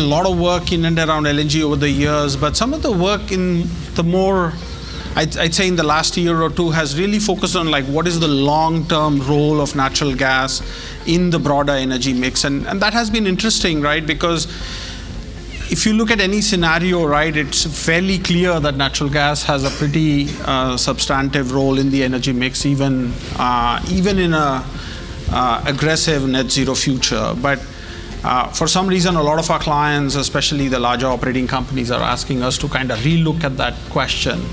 lot of work in and around LNG over the years, but some of the work in the more, I'd say in the last year or two, has really focused on like what is the long-term role of natural gas in the broader energy mix. And that has been interesting, right? Because if you look at any scenario, right, it's fairly clear that natural gas has a pretty substantive role in the energy mix, even in a aggressive net zero future. But for some reason, a lot of our clients, especially the larger operating companies, are asking us to kind of relook at that question.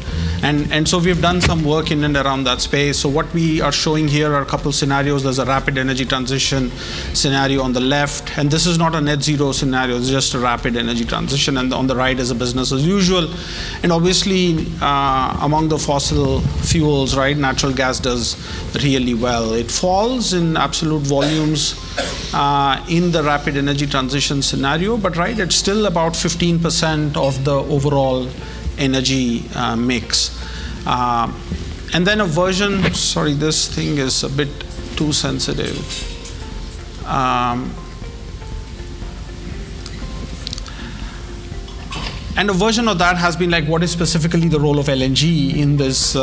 And so we've done some work in and around that space. So what we are showing here are a couple scenarios. There's a rapid energy transition scenario on the left, and this is not a net zero scenario, it's just a rapid energy transition. And on the right is a business as usual. And obviously, among the fossil fuels, right, natural gas does really well. It falls in absolute volumes in the rapid energy transition scenario, but right, it's still about 15% of the overall energy mix. And then a version, sorry, this thing is a bit too sensitive. And a version of that has been like, what is specifically the role of LNG in this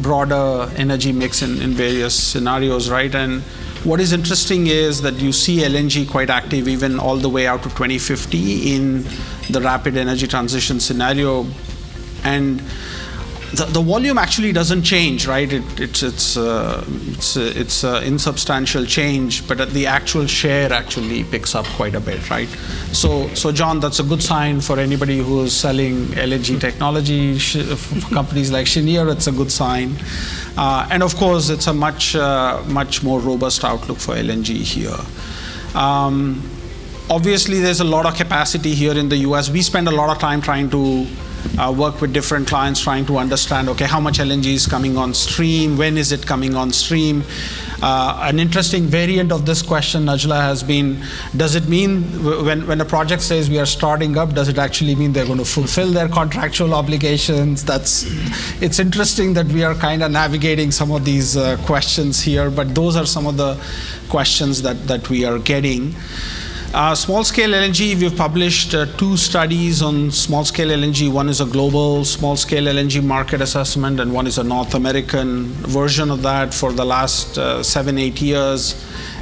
broader energy mix in various scenarios, right? And what is interesting is that you see LNG quite active even all the way out to 2050 in the rapid energy transition scenario. And the volume actually doesn't change, right? It's insubstantial change, but the actual share actually picks up quite a bit, right? So John, that's a good sign for anybody who is selling LNG technology. For companies like Cheniere, it's a good sign. And of course, it's a much more robust outlook for LNG here. Obviously, there's a lot of capacity here in the US. We spend a lot of time trying to work with different clients, trying to understand, okay, how much LNG is coming on stream, when is it coming on stream? An interesting variant of this question, Najla, has been, does it mean when a project says we are starting up, does it actually mean they're going to fulfill their contractual obligations? It's interesting that we are kind of navigating some of these questions here, but those are some of the questions that we are getting. Small-scale LNG, we've published 2 studies on small-scale LNG. One is a global small-scale LNG market assessment, and one is a North American version of that for the last 7-8 years.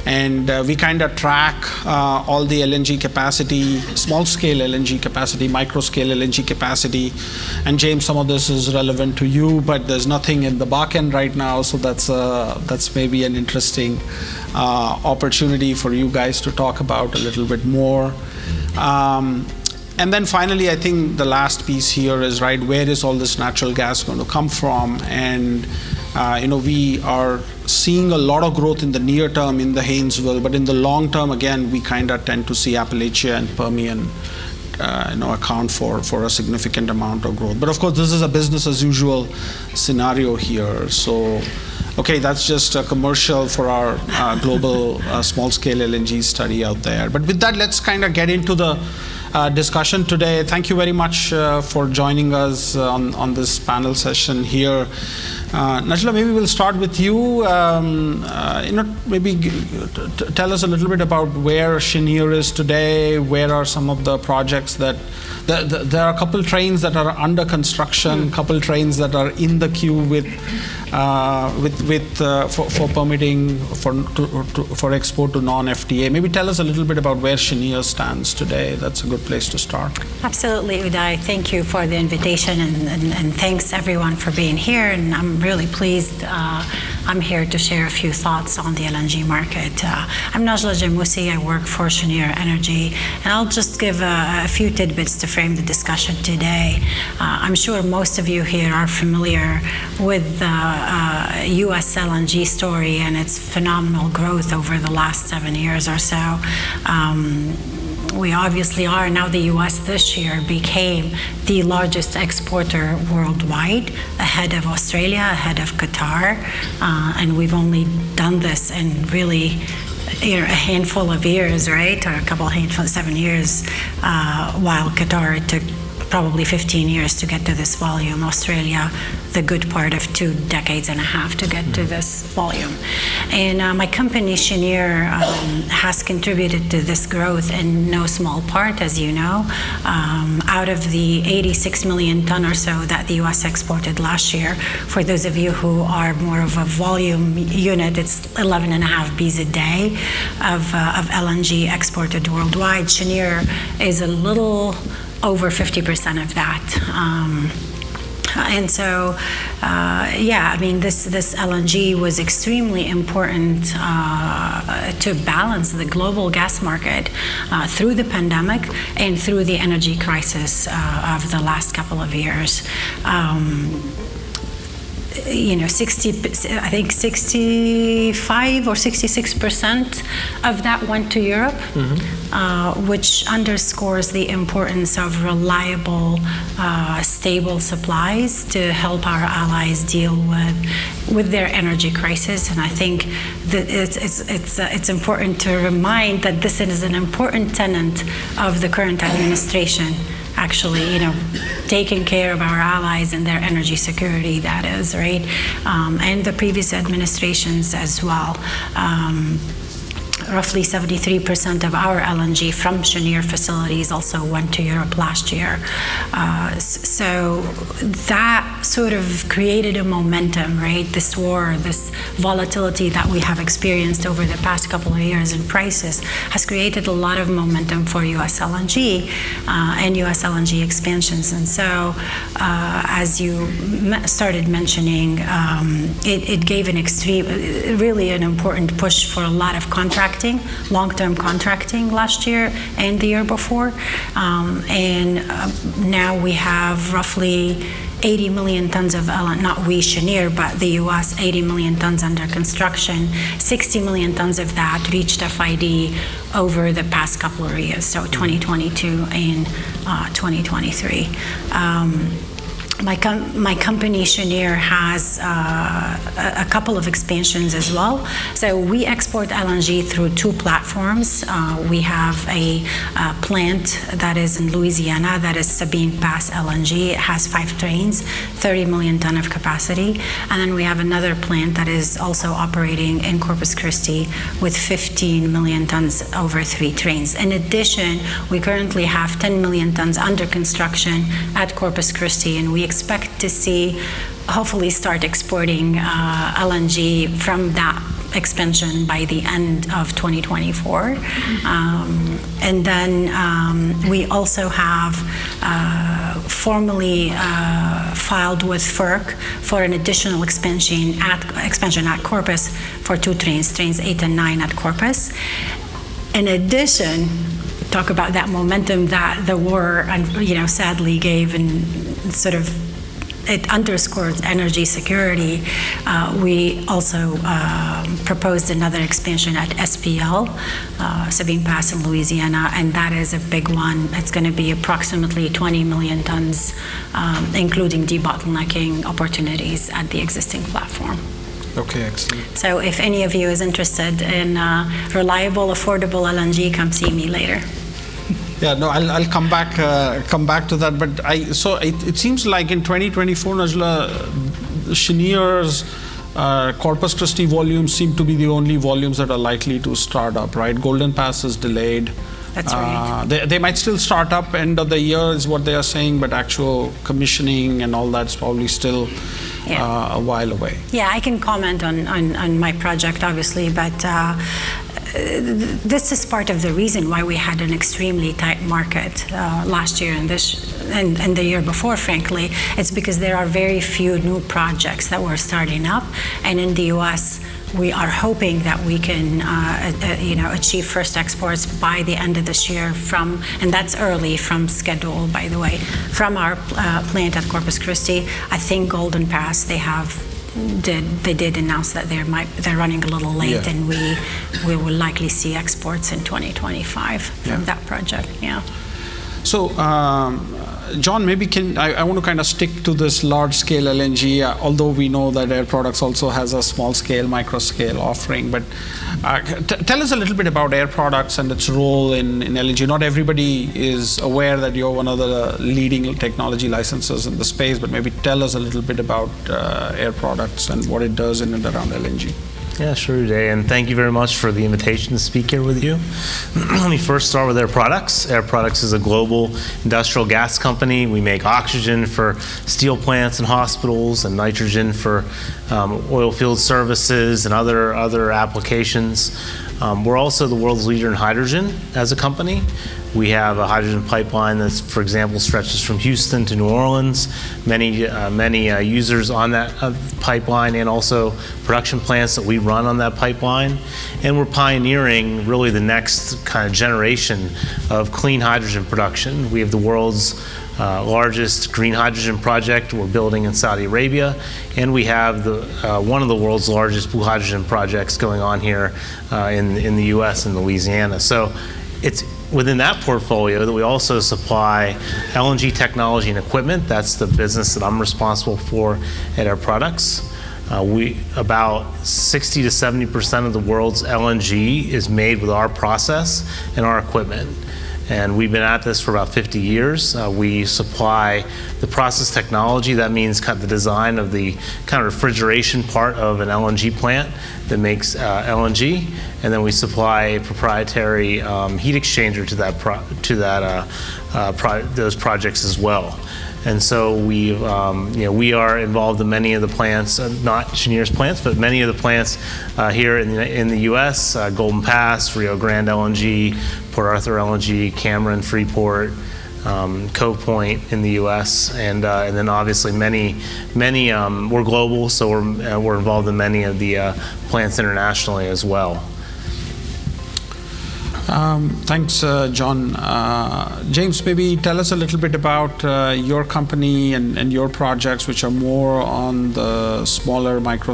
And we kind of track all the LNG capacity, small-scale LNG capacity, micro-scale LNG capacity. And James, some of this is relevant to you, but there's nothing in the back end right now, so that's maybe an interesting opportunity for you guys to talk about a little bit more. And then finally, I think the last piece here is, right, where is all this natural gas going to come from? And we are seeing a lot of growth in the near term in the Haynesville, but in the long term, again, we kind of tend to see Appalachia and Permian account for a significant amount of growth. But of course, this is a business as usual scenario here. So, okay, that's just a commercial for our global small-scale LNG study out there. But with that, let's kind of get into the discussion today. Thank you very much for joining us on this panel session here. Najla, maybe we'll start with you. Maybe tell us a little bit about where Cheniere is today. Where are some of the projects that there are a couple trains that are under construction, couple trains that are in the queue for permitting for export to non-FTA. Maybe tell us a little bit about where Cheniere stands today. That's a good place to start. Absolutely, Uday. Thank you for the invitation, and thanks everyone for being here. And I'm really pleased. I'm here to share a few thoughts on the LNG market. I'm Najla Jamoussi. I work for Cheniere Energy, and I'll just give a few tidbits to frame the discussion today. I'm sure most of you here are familiar with the U.S. LNG story and its phenomenal growth over the last 7 years or so. We obviously are. Now the U.S. this year became the largest exporter worldwide, ahead of Australia, ahead of Qatar, and we've only done this in really a handful of years, right? Or a couple handful, 7 years, while Qatar took probably 15 years to get to this volume. Australia, the good part of 2 decades and a half to get to this volume. And my company, Cheniere, has contributed to this growth in no small part, as you know. Out of the 86 million ton or so that the US exported last year, for those of you who are more of a volume unit, it's 11.5 Bs a day of LNG exported worldwide. Cheniere is a little over 50% of that. And so, yeah, I mean, this LNG was extremely important to balance the global gas market through the pandemic and through the energy crisis of the last couple of years. You know, I think 65 or 66% of that went to Europe, which underscores the importance of reliable, stable supplies to help our allies deal with their energy crisis. And I think that it's important to remind that this is an important tenet of the current administration. Actually, you know, taking care of our allies and their energy security, that is, right? And the previous administrations as well. Roughly 73% of our LNG from Cheniere facilities also went to Europe last year. So that sort of created a momentum, right? This war, this volatility that we have experienced over the past couple of years in prices has created a lot of momentum for US LNG and US LNG expansions. And so, as you started mentioning, it gave really an important push for a lot of contracting, long-term contracting last year and the year before. Now we have roughly 80 million tons of LNG, not we, Cheniere, but the US, 80 million tons under construction. 60 million tons of that reached FID over the past couple of years, so 2022 and 2023. My company, Cheniere, has a couple of expansions as well. So we export LNG through 2 platforms. We have a plant that is in Louisiana, that is Sabine Pass LNG. It has 5 trains, 30 million ton of capacity. And then we have another plant that is also operating in Corpus Christi with 15 million tons over 3 trains. In addition, we currently have 10 million tons under construction at Corpus Christi, and we expect to see, hopefully start exporting LNG from that expansion by the end of 2024. And then we also have formally filed with FERC for an additional expansion at Corpus for 2 trains, trains 8 and 9 at Corpus. In addition, talk about that momentum that the war, you know, sadly gave, and sort of it underscores energy security. We also proposed another expansion at SPL, Sabine Pass in Louisiana, and that is a big one. It's going to be approximately 20 million tons, including debottlenecking opportunities at the existing platform. Okay, excellent. So if any of you is interested in reliable, affordable LNG, come see me later. Yeah, no, I'll come back to that. But it seems like in 2024, Najla, Cheniere's Corpus Christi volumes seem to be the only volumes that are likely to start up, right? Golden Pass is delayed. That's right. They might still start up end of the year, is what they are saying, but actual commissioning and all that's probably still a while away. Yeah, I can comment on my project, obviously, but this is part of the reason why we had an extremely tight market last year and the year before, frankly. It's because there are very few new projects that were starting up, and in the US, we are hoping that we can achieve first exports by the end of this year and that's early from schedule, by the way, from our plant at Corpus Christi. I think Golden Pass, they did announce that they're running a little late, and we will likely see exports in 2025 from that project. Yeah. So, John, maybe I want to kind of stick to this large-scale LNG, although we know that Air Products also has a small-scale, micro-scale offering. But tell us a little bit about Air Products and its role in LNG. Not everybody is aware that you're one of the leading technology licensors in the space, but maybe tell us a little bit about Air Products and what it does in and around LNG. Yeah, sure, Uday, and thank you very much for the invitation to speak here with you. Let me first start with Air Products. Air Products is a global industrial gas company. We make oxygen for steel plants and hospitals, and nitrogen for oil field services and other applications. We're also the world's leader in hydrogen as a company. We have a hydrogen pipeline that, for example, stretches from Houston to New Orleans. Many users on that pipeline, and also production plants that we run on that pipeline. And we're pioneering really the next kind of generation of clean hydrogen production. We have the world's largest green hydrogen project we're building in Saudi Arabia, and we have one of the world's largest blue hydrogen projects going on here in the U.S. in Louisiana. So it's within that portfolio that we also supply LNG technology and equipment. That's the business that I'm responsible for at Air Products. About 60 to 70% of the world's LNG is made with our process and our equipment. And we've been at this for about 50 years. We supply the process technology. That means kind of the design of the kind of refrigeration part of an LNG plant that makes LNG, and then we supply a proprietary heat exchanger to those projects as well. And so we are involved in many of the plants, not Cheniere's plants, but many of the plants here in the U.S. Golden Pass, Rio Grande LNG, Port Arthur LNG, Cameron, Freeport, Cove Point in the U.S., and then obviously many. We're global, so we're involved in many of the plants internationally as well. Thanks, John. James, maybe tell us a little bit about your company and your projects, which are more on the small micro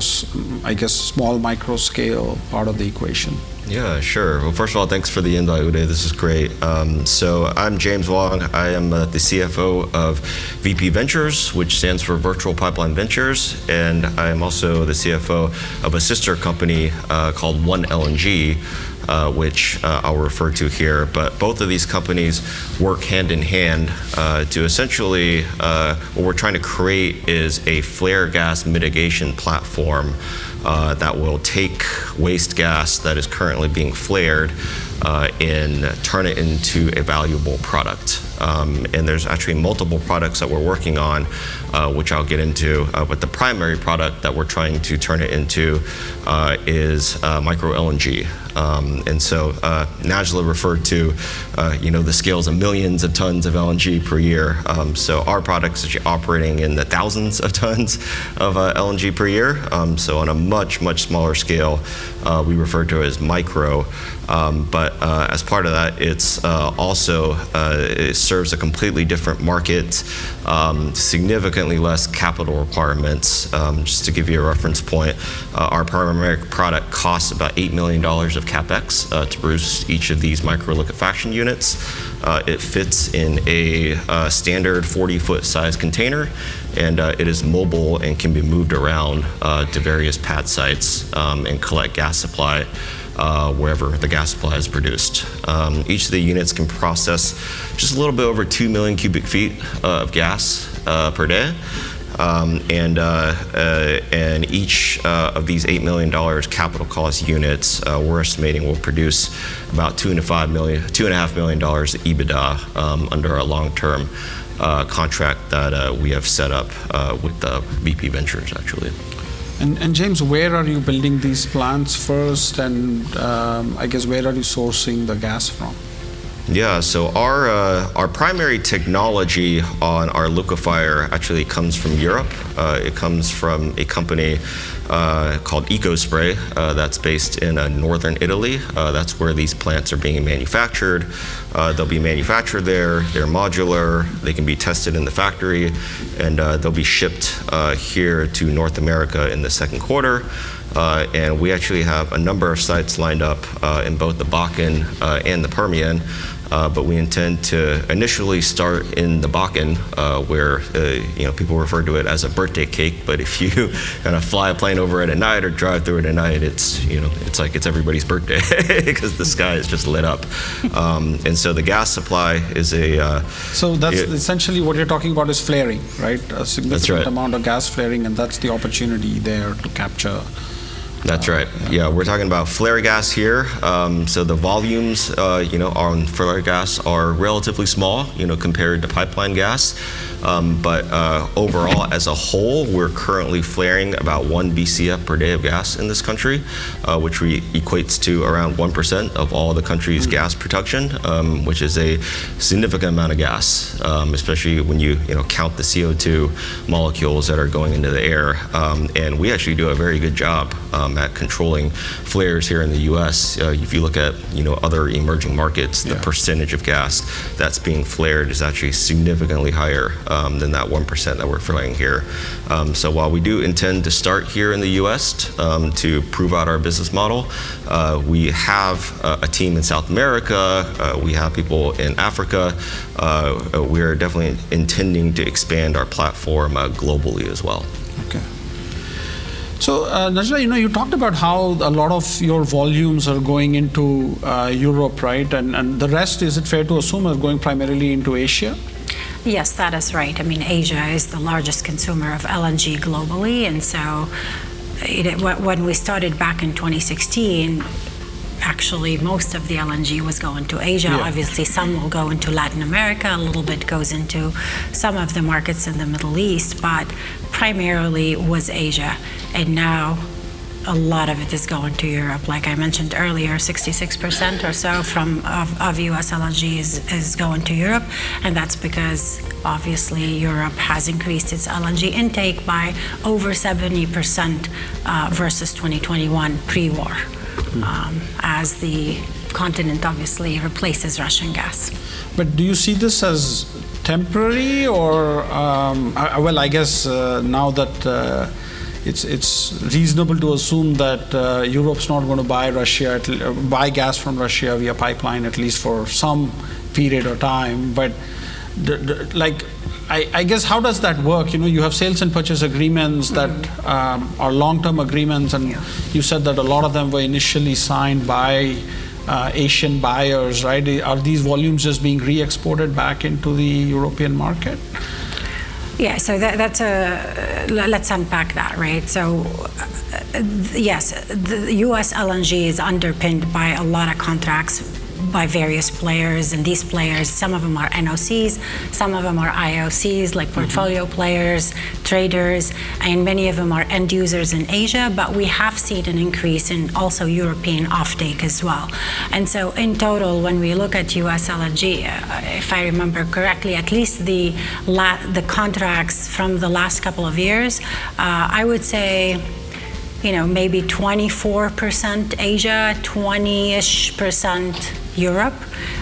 scale part of the equation. Yeah, sure. Well, first of all, thanks for the invite, Uday. This is great. So I'm James Wang. I am the CFO of VP Ventures, which stands for Virtual Pipeline Ventures, and I am also the CFO of a sister company called One LNG, which I'll refer to here. But both of these companies work hand in hand to essentially, what we're trying to create is a flare gas mitigation platform that will take waste gas that is currently being flared and turn it into a valuable product. And there's actually multiple products that we're working on, which I'll get into. But the primary product that we're trying to turn it into is micro LNG. And so Najla referred to, the scales of millions of tons of LNG per year. So our product is actually operating in the thousands of tons of LNG per year. So on a much, much smaller scale, we refer to it as micro. But as part of that, it's also, it serves a completely different market, significantly less capital requirements. Just to give you a reference point, our primary product costs about $8 million of CapEx to produce each of these micro liquefaction units. It fits in a standard 40-foot size container, and it is mobile and can be moved around to various pad sites and collect gas supply wherever the gas supply is produced. Each of the units can process just a little bit over 2 million cubic feet of gas per day. And each of these $8 million capital cost units, we're estimating will produce about $2.5 million EBITDA under a long-term contract that we have set up with VP Ventures, actually. And James, where are you building these plants first, and I guess where are you sourcing the gas from? Yeah, so our primary technology on our liquefier actually comes from Europe. It comes from a company called EcoSpray that's based in northern Italy. That's where these plants are being manufactured. They'll be manufactured there. They're modular. They can be tested in the factory, and they'll be shipped here to North America in the second quarter. And we actually have a number of sites lined up in both the Bakken and the Permian but we intend to initially start in the Bakken, where people refer to it as a birthday cake. But if you kind of fly a plane over it at night or drive through it at night, it's like it's everybody's birthday because the sky is just lit up. And so the gas supply is So that's essentially what you're talking about is flaring, right? A significant amount of gas flaring, and that's the opportunity there to capture. That's right. Yeah, we're talking about flare gas here. So the volumes, on flare gas are relatively small, compared to pipeline gas. But overall, as a whole, we're currently flaring about 1 BCF per day of gas in this country, which equates to around 1% of all the country's gas production, which is a significant amount of gas, especially when you count the CO2 molecules that are going into the air. And we actually do a very good job at controlling flares here in the U.S. If you look at other emerging markets, the percentage of gas that's being flared is actually significantly higher than that 1% that we're flaring here. So while we do intend to start here in the U.S. To prove out our business model, we have a team in South America, we have people in Africa. We are definitely intending to expand our platform globally as well. Okay. So, Najla, you talked about how a lot of your volumes are going into Europe, right? And the rest, is it fair to assume, are going primarily into Asia? Yes, that is right. I mean, Asia is the largest consumer of LNG globally, and so when we started back in 2016, actually most of the LNG was going to Asia. Yeah. Obviously, some will go into Latin America, a little bit goes into some of the markets in the Middle East, but primarily was Asia. And now a lot of it is going to Europe. Like I mentioned earlier, 66% or so of US LNG is going to Europe, and that's because obviously Europe has increased its LNG intake by over 70% versus 2021 pre-war, as the continent obviously replaces Russian gas. But do you see this as temporary, or well, I guess now that it's reasonable to assume that Europe's not going to buy gas from Russia via pipeline, at least for some period of time. But I guess, how does that work? You have sales and purchase agreements that are long-term agreements, and you said that a lot of them were initially signed by Asian buyers, right? Are these volumes just being re-exported back into the European market? Yeah, so let's unpack that, right? So yes, the US LNG is underpinned by a lot of contracts by various players, and these players, some of them are NOCs, some of them are IOCs, like portfolio players, traders, and many of them are end users in Asia, but we have seen an increase in also European offtake as well. And so in total, when we look at US LNG, if I remember correctly, at least the contracts from the last couple of years, I would say, maybe 24% Asia, 20-ish% Europe,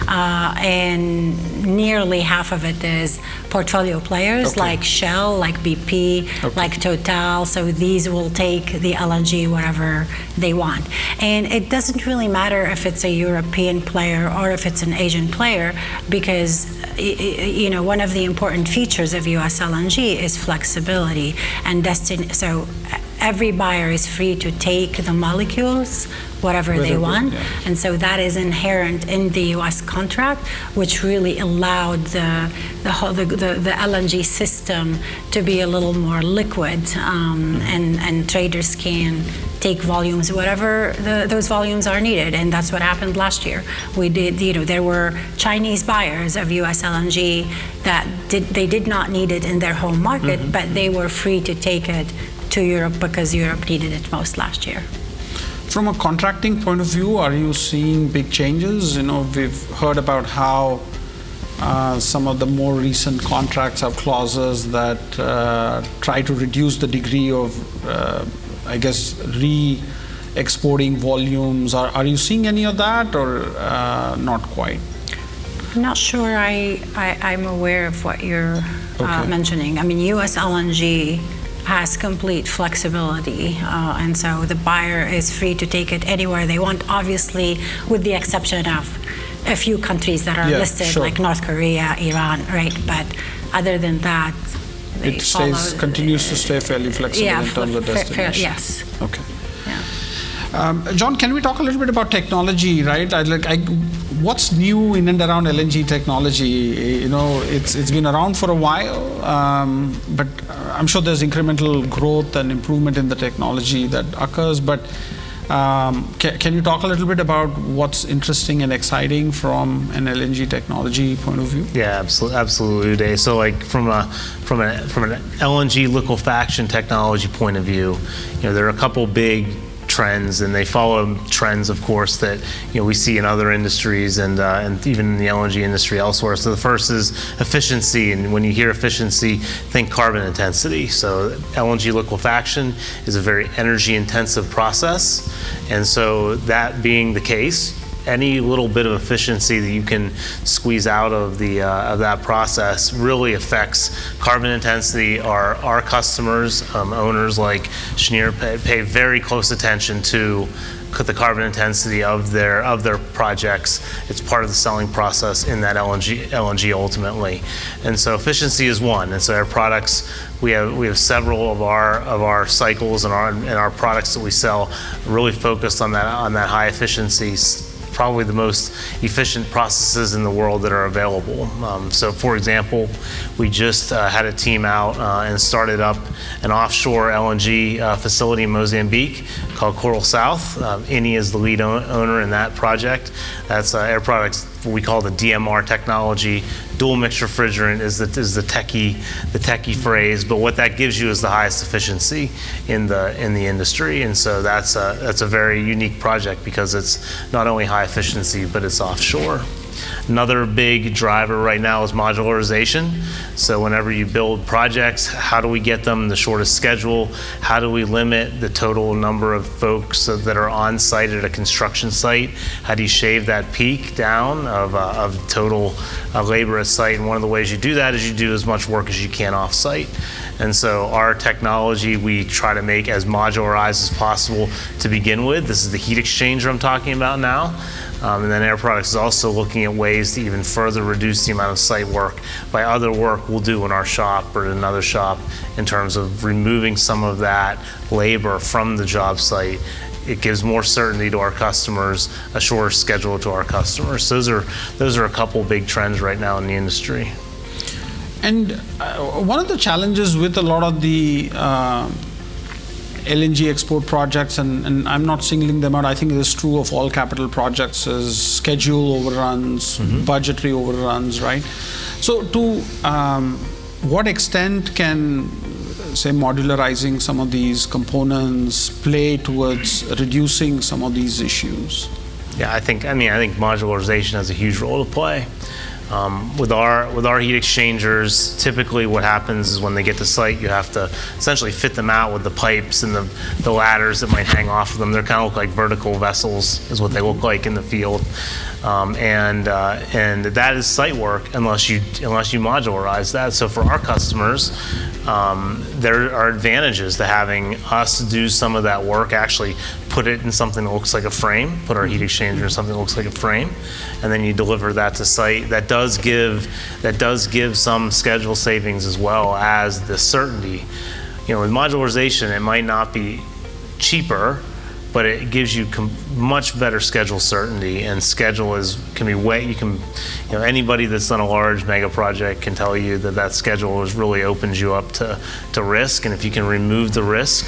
and nearly half of it is portfolio players like Shell, like BP, like Total. So these will take the LNG wherever they want. And it doesn't really matter if it's a European player or if it's an Asian player, because one of the important features of US LNG is flexibility and so every buyer is free to take the molecules whatever they want, and so that is inherent in the U.S. contract, which really allowed the LNG system to be a little more liquid, and traders can take volumes whatever those volumes are needed, and that's what happened last year. We did, there were Chinese buyers of U.S. LNG that they did not need it in their home market, but they were free to take it to Europe because Europe needed it most last year. From a contracting point of view, are you seeing big changes? We've heard about how some of the more recent contracts have clauses that try to reduce the degree of, re-exporting volumes. Are you seeing any of that, or not quite? I'm not sure I'm aware of what you're mentioning. I mean, US LNG has complete flexibility, and so the buyer is free to take it anywhere they want, obviously with the exception of a few countries that are listed, like North Korea, Iran, right? But other than that, it continues to stay fairly flexible in terms of destination. Yes. Okay. John, can we talk a little bit about technology, right? What's new in and around LNG technology? You know, it's been around for a while, but I'm sure there's incremental growth and improvement in the technology that occurs. But can you talk a little bit about what's interesting and exciting from an LNG technology point of view? Yeah, absolutely, Uday. So, like from an LNG liquefaction technology point of view, you know, there are a couple big trends, and they follow trends, of course, that we see in other industries and even in the LNG industry elsewhere. So the first is efficiency, and when you hear efficiency, think carbon intensity. So LNG liquefaction is a very energy-intensive process, and so that being the case, any little bit of efficiency that you can squeeze out of that process really affects carbon intensity. Our customers, owners like Cheniere, pay very close attention to the carbon intensity of their projects. It's part of the selling process in that LNG ultimately. And so efficiency is one. And so our products, we have several of our cycles and our products that we sell really focused on that high efficiency, probably the most efficient processes in the world that are available. So for example, we just had a team out and started up an offshore LNG facility in Mozambique called Coral South. INI is the lead owner in that project. That's Air Products, what we call the DMR technology. Dual mixture refrigerant is the techie phrase, but what that gives you is the highest efficiency in the industry, and so that's a very unique project because it's not only high efficiency but it's offshore. Another big driver right now is modularization. So whenever you build projects, how do we get them the shortest schedule? How do we limit the total number of folks that are on site at a construction site? How do you shave that peak down of total labor at site? And one of the ways you do that is you do as much work as you can off site. And so our technology, we try to make as modularized as possible to begin with. This is the heat exchanger I'm talking about now. And then Air Products is also looking at ways to even further reduce the amount of site work by other work we'll do in our shop or in another shop in terms of removing some of that labor from the job site. It gives more certainty to our customers, a shorter schedule to our customers. So those are a couple big trends right now in the industry. And one of the challenges with a lot of the LNG export projects, and I'm not singling them out, I think it is true of all capital projects, is schedule overruns, budgetary overruns, right? So to what extent can, say, modularizing some of these components play towards reducing some of these issues? Yeah, I think modularization has a huge role to play. With our heat exchangers, typically what happens is when they get to site, you have to essentially fit them out with the pipes and the ladders that might hang off of them. They kind of look like vertical vessels, is what they look like in the field. And that is site work unless you modularize that. So for our customers, there are advantages to having us do some of that work, actually put it in something that looks like a frame, put our heat exchanger in something that looks like a frame, and then you deliver that to site. That does give some schedule savings as well as the certainty. With modularization, it might not be cheaper, but it gives you much better schedule certainty, and schedule can be way, anybody that's done a large mega project can tell you that schedule really opens you up to risk, and if you can remove the risk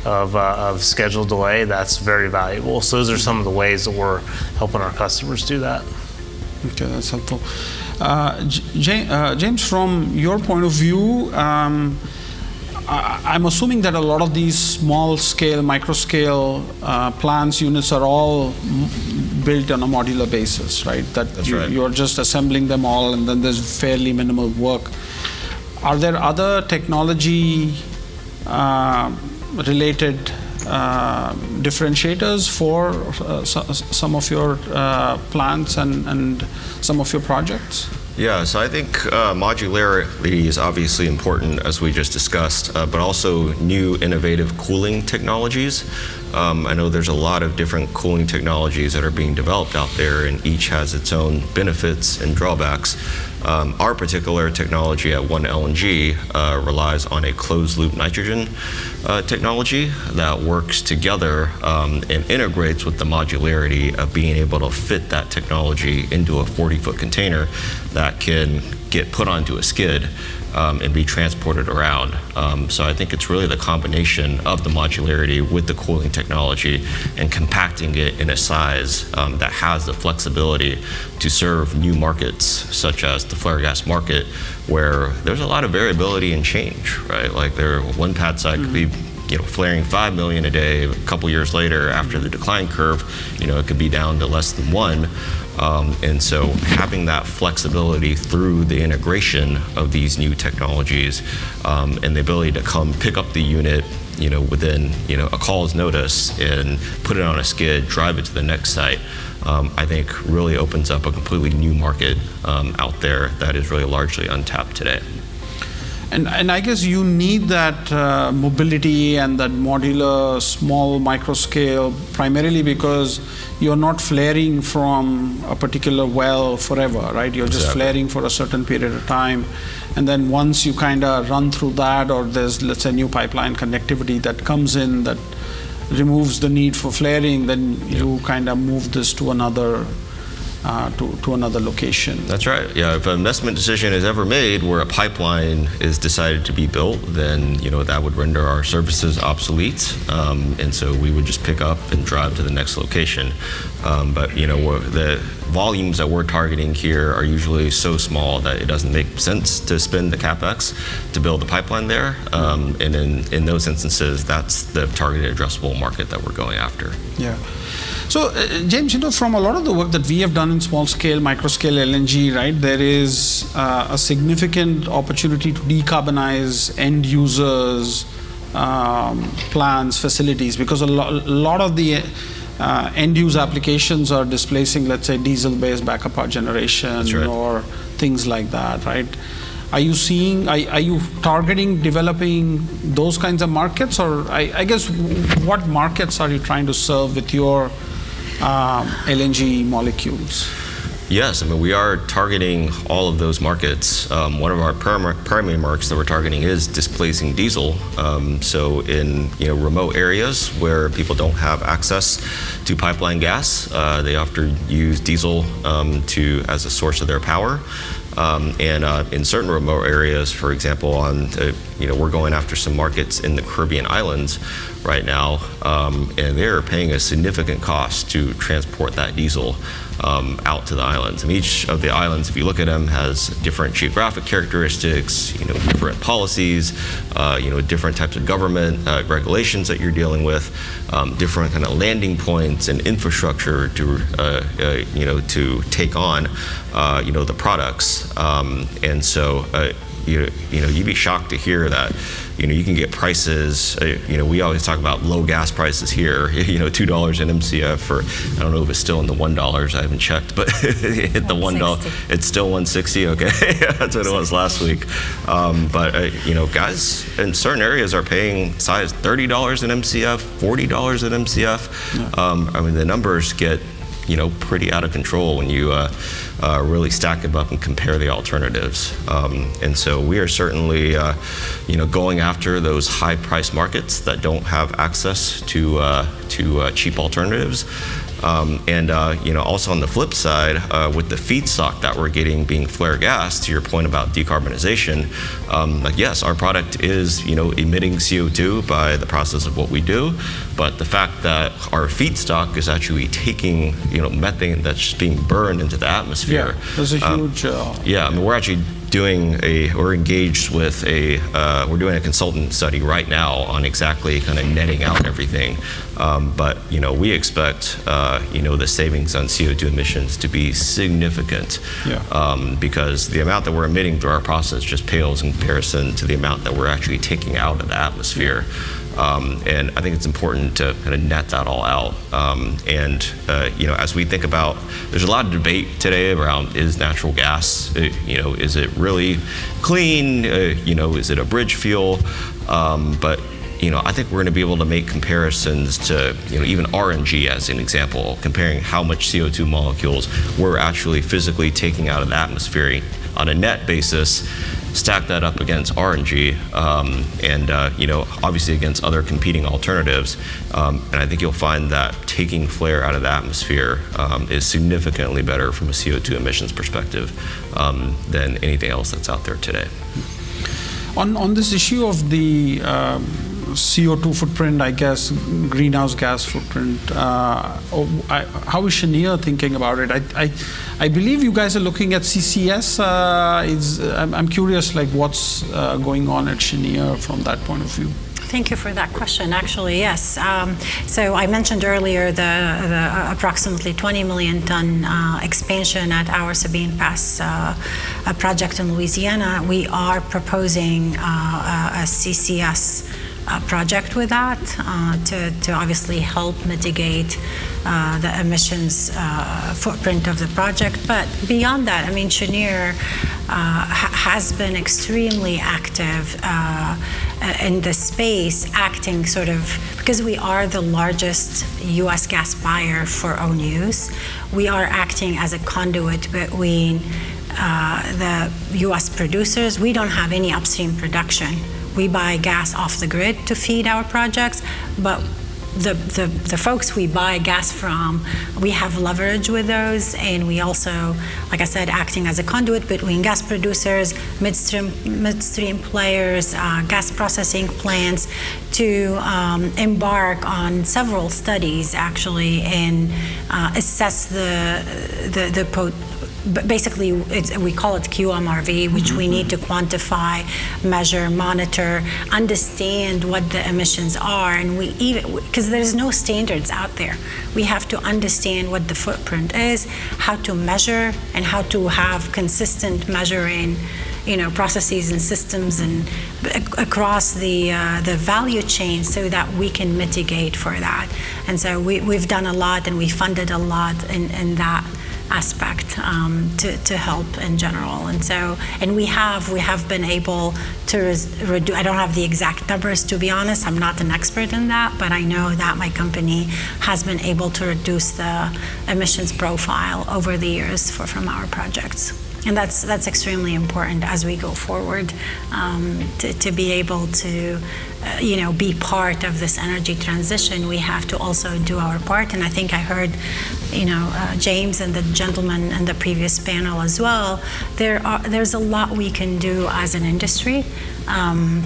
of schedule delay, that's very valuable. So those are some of the ways that we're helping our customers do that. Okay, that's helpful. James, from your point of view, I'm assuming that a lot of these small scale, micro scale plants, units are all built on a modular basis, right? That's right. You're just assembling them all and then there's fairly minimal work. Are there other technology related differentiators for some of your plants and some of your projects? Yeah, so I think modularity is obviously important, as we just discussed, but also new innovative cooling technologies. I know there's a lot of different cooling technologies that are being developed out there, and each has its own benefits and drawbacks. Our particular technology at One LNG relies on a closed-loop nitrogen technology that works together and integrates with the modularity of being able to fit that technology into a 40-foot container that can get put onto a skid and be transported around. So I think it's really the combination of the modularity with the cooling technology and compacting it in a size that has the flexibility to serve new markets, such as the flare gas market, where there's a lot of variability and change, right? Like one pad site could be flaring 5 million a day. A couple years later, after the decline curve, it could be down to less than 1. And so having that flexibility through the integration of these new technologies and the ability to come pick up the unit within a call's notice and put it on a skid, drive it to the next site, I think really opens up a completely new market out there that is really largely untapped today. And I guess you need that mobility and that modular, small, micro scale, primarily because you're not flaring from a particular well forever, right? You're just flaring for a certain period of time. And then once you kind of run through that, or there's, let's say, new pipeline connectivity that comes in that removes the need for flaring, then you kind of move this to another to another location. That's right. Yeah, if an investment decision is ever made where a pipeline is decided to be built, then that would render our services obsolete, and so we would just pick up and drive to the next location. But the volumes that we're targeting here are usually so small that it doesn't make sense to spend the capex to build a pipeline there. And in those instances, that's the targeted addressable market that we're going after. Yeah. So, James, from a lot of the work that we have done in small scale, micro scale LNG, right, there is a significant opportunity to decarbonize end users, plants, facilities, because a lot of the end use applications are displacing, let's say, diesel-based backup power generation or things like that, right? Are you targeting developing those kinds of markets, or I guess what markets are you trying to serve with your LNG molecules? Yes, we are targeting all of those markets. One of our primary markets that we're targeting is displacing diesel. So in remote areas where people don't have access to pipeline gas, they often use diesel as a source of their power. And in certain remote areas, for example, we're going after some markets in the Caribbean islands right now, and they're paying a significant cost to transport that diesel out to the islands. Each of the islands, if you look at them, has different geographic characteristics, different policies, different types of government regulations that you're dealing with, different kind of landing points and infrastructure to take on, the products. And so, you'd be shocked to hear that, you can get prices, we always talk about low gas prices here, $2 an MCF for, I don't know if it's still in the $1, I haven't checked, but it hit the $1, it's still $1.60, okay, that's what it was last week. But, guys in certain areas are paying size $30 an MCF, $40 an MCF. The numbers get pretty out of control when you really stack them up and compare the alternatives. And so we are certainly going after those high price markets that don't have access to cheap alternatives. And also on the flip side, with the feedstock that we're getting being flare gas, to your point about decarbonization, yes, our product is emitting CO2 by the process of what we do, but the fact that our feedstock is actually taking methane that's just being burned into the atmosphere. Yeah, there's a huge. We're actually we're engaged with we're doing a consultant study right now on exactly kind of netting out everything. But we expect the savings on CO2 emissions to be significant, because the amount that we're emitting through our process just pales in comparison to the amount that we're actually taking out of the atmosphere. And I think it's important to kind of net that all out. As we think about, there's a lot of debate today around, is natural gas, is it really clean? Is it a bridge fuel? But I think we're going to be able to make comparisons to, even RNG as an example, comparing how much CO2 molecules we're actually physically taking out of the atmosphere on a net basis, stack that up against RNG, obviously against other competing alternatives. And I think you'll find that taking flare out of the atmosphere is significantly better from a CO2 emissions perspective than anything else that's out there today. On this issue of the CO2 footprint, I guess, greenhouse gas footprint, how is Cheniere thinking about it? I believe you guys are looking at CCS. I'm curious, what's going on at Cheniere from that point of view? Thank you for that question. Actually, yes. So I mentioned earlier the approximately 20 million ton expansion at our Sabine Pass project in Louisiana. We are proposing a CCS project with that to obviously help mitigate the emissions footprint of the project. But beyond that, Cheniere has been extremely active in the space, acting sort of, because we are the largest U.S. gas buyer for own use, we are acting as a conduit between the U.S. producers. We don't have any upstream production. We buy gas off the grid to feed our projects, but the folks we buy gas from, we have leverage with those, and we also, like I said, acting as a conduit between gas producers, midstream players, gas processing plants, to embark on several studies actually and assess basically, we call it QMRV, which we need to quantify, measure, monitor, understand what the emissions are, and because there's no standards out there. We have to understand what the footprint is, how to measure, and how to have consistent measuring, processes and systems and across the value chain so that we can mitigate for that. And so we've done a lot, and we funded a lot in that aspect to help in general. And we have been able to reduce. I don't have the exact numbers, to be honest. I'm not an expert in that, but I know that my company has been able to reduce the emissions profile over the years from our projects. And that's extremely important as we go forward, to be able to be part of this energy transition. We have to also do our part. And I think I heard James and the gentleman in the previous panel as well. There's a lot we can do as an industry. The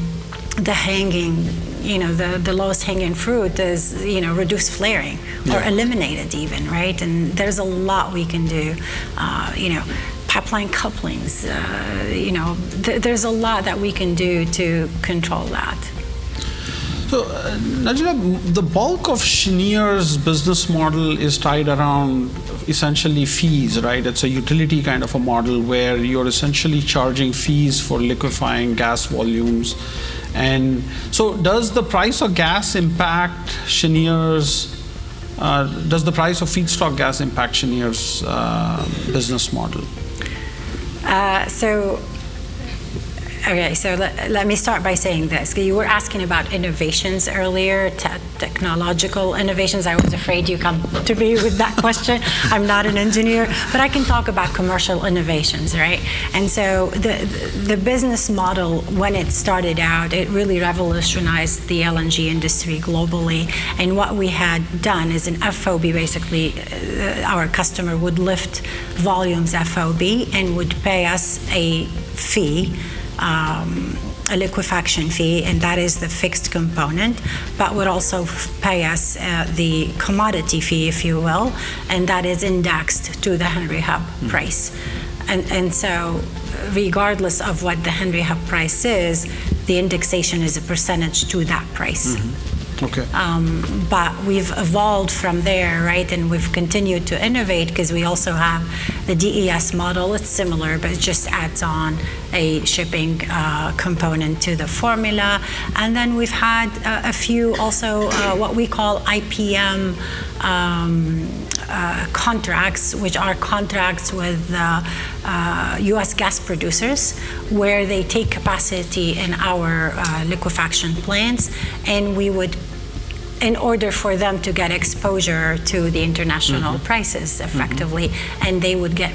lowest hanging fruit is reduce flaring or eliminate it even, right? And there's a lot we can do. Pipeline couplings, there's a lot that we can do to control that. So, Najla, the bulk of Cheniere's business model is tied around essentially fees, right? It's a utility kind of a model where you're essentially charging fees for liquefying gas volumes. And so does the price of gas impact Cheniere's, does the price of feedstock gas impact Cheniere's business model? So let me start by saying this. You were asking about innovations earlier, technological innovations. I was afraid you come to me with that question. I'm not an engineer, but I can talk about commercial innovations, right? And so the business model, when it started out, it really revolutionized the LNG industry globally. And what we had done is an FOB, basically, our customer would lift volumes FOB and would pay us a fee, a liquefaction fee, and that is the fixed component, but would also pay us the commodity fee, if you will, and that is indexed to the Henry Hub price. And so regardless of what the Henry Hub price is, the indexation is a percentage to that price. Okay. But we've evolved from there, right? And we've continued to innovate because we also have the DES model. It's similar, but it just adds on a shipping component to the formula. And then we've had a few also what we call IPM contracts, which are contracts with U.S. gas producers, where they take capacity in our liquefaction plants, and we would, in order for them to get exposure to the international prices effectively, and they would get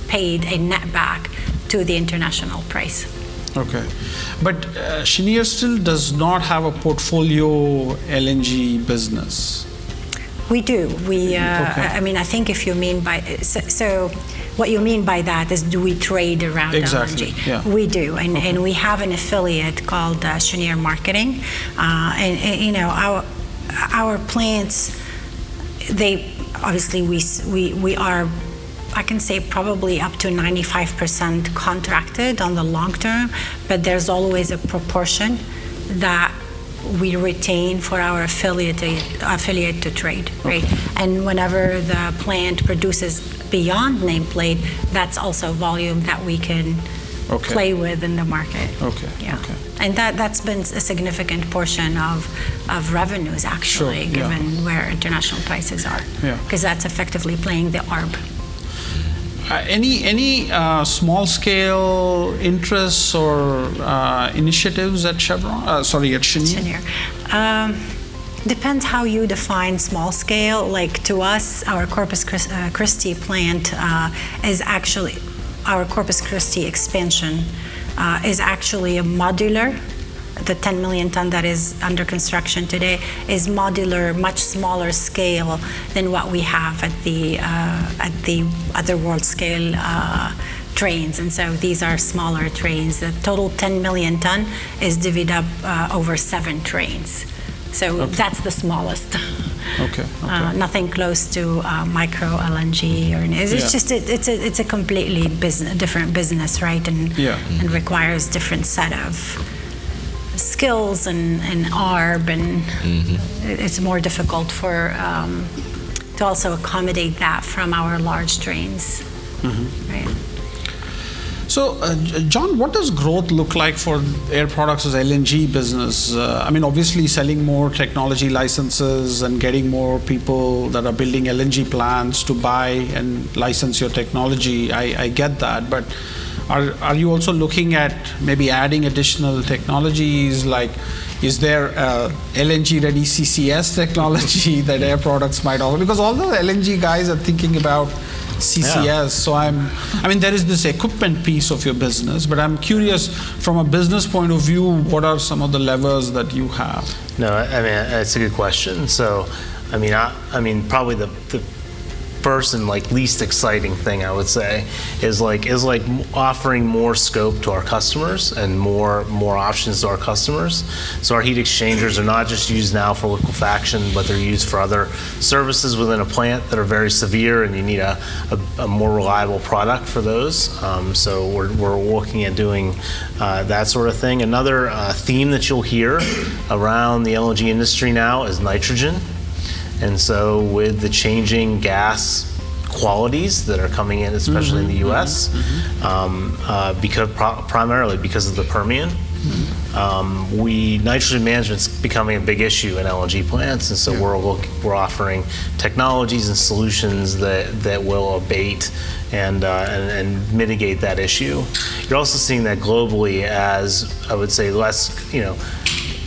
paid a net back to the international price. Okay. But Cheniere still does not have a portfolio LNG business. We do. We, Okay. I mean, I think if you mean by, so what you mean by that is, do we trade around Exactly, LNG? yeah. We do, and we have an affiliate called Cheniere Marketing, and you know, our plants, they obviously we are, I can say probably up to 95% contracted on the long term, but there's always a proportion that we retain for our affiliate to trade, right? And whenever the plant produces beyond nameplate, that's also volume that we can play with in the market. Okay. Yeah. Okay. And that's been a significant portion of revenues, actually, Sure, yeah. given where international prices are. Yeah. Because that's effectively playing the ARB. Any small scale interests or initiatives at Chevron? Sorry, at Cheniere? Cheniere. Depends how you define small scale. Like to us, our Corpus Christi plant is actually, our Corpus Christi expansion is actually a modular. The 10 million ton that is under construction today is modular, much smaller scale than what we have at the other world scale trains. And so these are smaller trains. The total 10 million ton is divvied up over 7 trains. So that's the smallest. Okay. Nothing close to micro LNG or it's just it's a completely different business, right? And requires different set of skills and ARB, and it's more difficult for to also accommodate that from our large trains, right? So, John, what does growth look like for Air Products' LNG business? I mean, obviously selling more technology licenses and getting more people that are building LNG plants to buy and license your technology, I get that, but are you also looking at maybe adding additional technologies? Like, is there LNG ready CCS technology that Air Products might offer? Because all the LNG guys are thinking about CCS. Yeah. So I mean, there is this equipment piece of your business, but I'm curious from a business point of view, what are some of the levers that you have? No, I mean, that's a good question. So, I mean, probably the first and like least exciting thing I would say is like offering more scope to our customers and more options to our customers. So our heat exchangers are not just used now for liquefaction, but they're used for other services within a plant that are very severe, and you need a more reliable product for those. So we're looking at doing that sort of thing. Another theme that you'll hear around the LNG industry now is nitrogen. And so with the changing gas qualities that are coming in, especially in the U.S., primarily because of the Permian, nitrogen management's becoming a big issue in LNG plants, and so we're offering technologies and solutions that will abate and mitigate that issue. You're also seeing that globally as, I would say, less,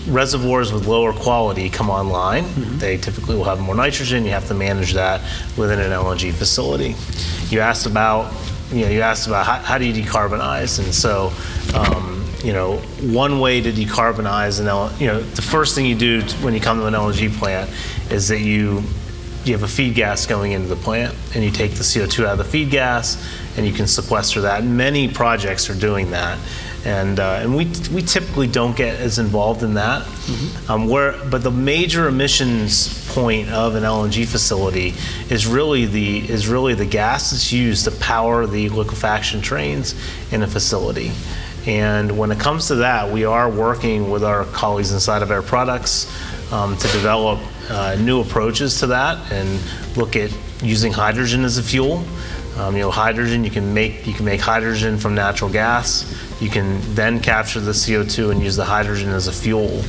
reservoirs with lower quality come online. They typically will have more nitrogen. You have to manage that within an LNG facility. You asked about how do you decarbonize, and so one way to decarbonize the first thing you do when you come to an LNG plant is that you have a feed gas going into the plant, and you take the CO2 out of the feed gas, and you can sequester that. And many projects are doing that. And we typically don't get as involved in that. But the major emissions point of an LNG facility is really the gas that's used to power the liquefaction trains in a facility. And when it comes to that, we are working with our colleagues inside of Air Products to develop new approaches to that and look at using hydrogen as a fuel. Hydrogen, you can make hydrogen from natural gas. You can then capture the CO2 and use the hydrogen as a fuel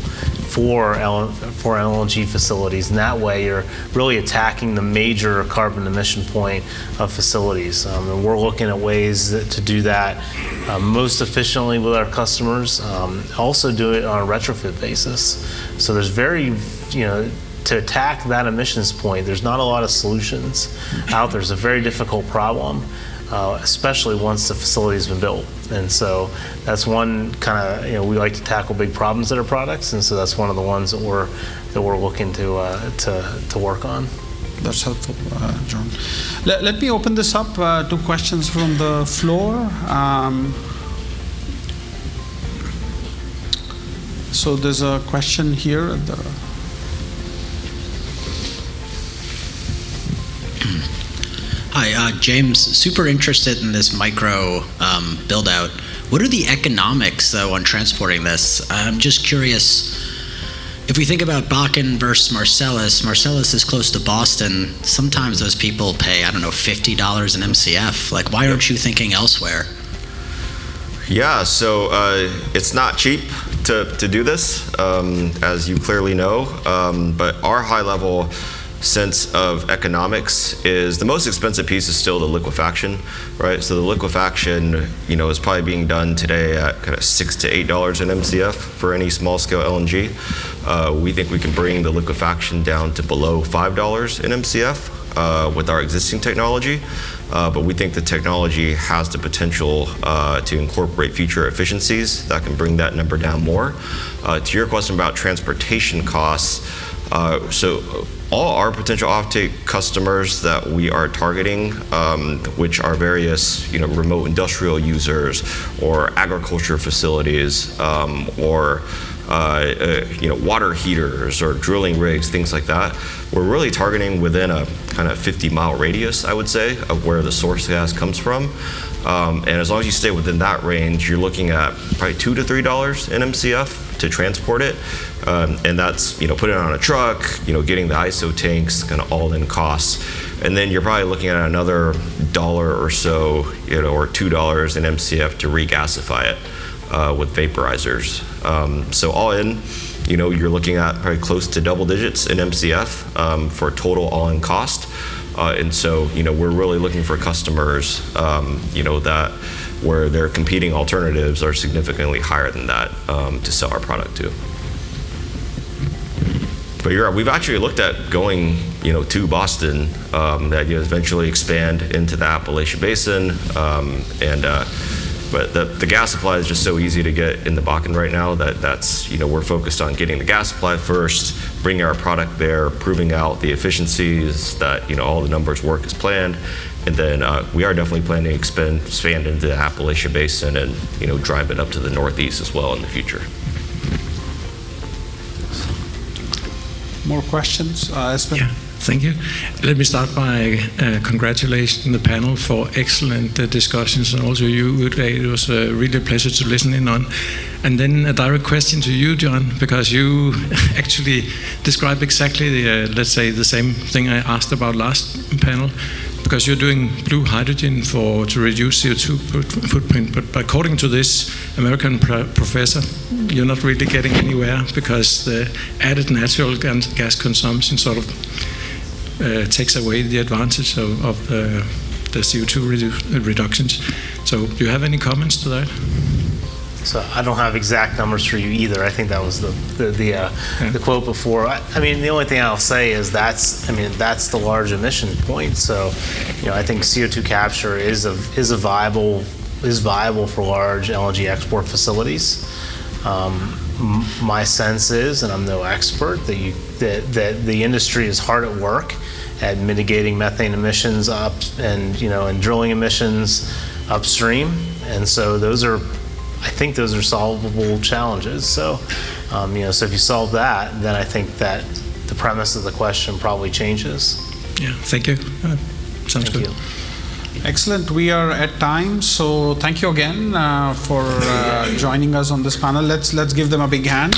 for LNG facilities. And that way you're really attacking the major carbon emission point of facilities. And we're looking at ways to do that most efficiently with our customers. Also do it on a retrofit basis. So there's to attack that emissions point, there's not a lot of solutions out there. It's a very difficult problem, especially once the facility's been built. And so that's one kind of, we like to tackle big problems that are products, and so that's one of the ones that we're looking to work on. That's helpful, John. Let me open this up to questions from the floor. So there's a question here at the. Hi, James. Super interested in this micro build out. What are the economics, though, on transporting this? I'm just curious. If we think about Bakken versus Marcellus is close to Boston. Sometimes those people pay, I don't know, $50 an MCF. Like, why aren't you thinking elsewhere? Yeah, so it's not cheap to do this, as you clearly know, but our high level sense of economics is the most expensive piece is still the liquefaction, right? So the liquefaction, is probably being done today at kind of $6 to $8 an MCF for any small scale LNG. We think we can bring the liquefaction down to below $5 an MCF with our existing technology. But we think the technology has the potential to incorporate future efficiencies that can bring that number down more. To your question about transportation costs, so all our potential offtake customers that we are targeting, which are various remote industrial users or agriculture facilities or water heaters or drilling rigs, things like that, we're really targeting within a kind of 50-mile radius, I would say, of where the source gas comes from. And as long as you stay within that range, you're looking at probably $2 to $3 an MCF to transport it. And that's, put it on a truck, getting the ISO tanks, kind of all-in costs. And then you're probably looking at another $1 or so, or $2 an MCF to regasify it with vaporizers. So all in, you're looking at probably close to double digits in MCF for total all-in cost. And so, we're really looking for customers, that where their competing alternatives are significantly higher than that to sell our product to. But you're right, we've actually looked at going, to Boston, that eventually expand into the Appalachian Basin, but the gas supply is just so easy to get in the Bakken right now that's we're focused on getting the gas supply first, bringing our product there, proving out the efficiencies that all the numbers work as planned, and then we are definitely planning to expand into the Appalachian Basin and drive it up to the Northeast as well in the future. More questions, Espen? Yeah. Thank you. Let me start by congratulating the panel for excellent discussions, and also you, Uday. It was really a pleasure to listen in on. And then a direct question to you, John, because you actually described exactly, let's say, the same thing I asked about last panel, because you're doing blue hydrogen to reduce CO2 footprint. But according to this American professor, you're not really getting anywhere because the added natural gas consumption sort of takes away the advantage of the CO2 reductions. So do you have any comments to that? So I don't have exact numbers for you either. I think that was the quote before. I mean, the only thing I'll say is that's the large emission point. So, I think CO2 capture is viable for large LNG export facilities. My sense is, and I'm no expert, that the industry is hard at work at mitigating methane emissions up and drilling emissions upstream, and so I think those are solvable challenges. So, so if you solve that, then I think that the premise of the question probably changes. Yeah, thank you. Sounds good. Thank you. Excellent. We are at time, so thank you again for joining us on this panel. Let's give them a big hand.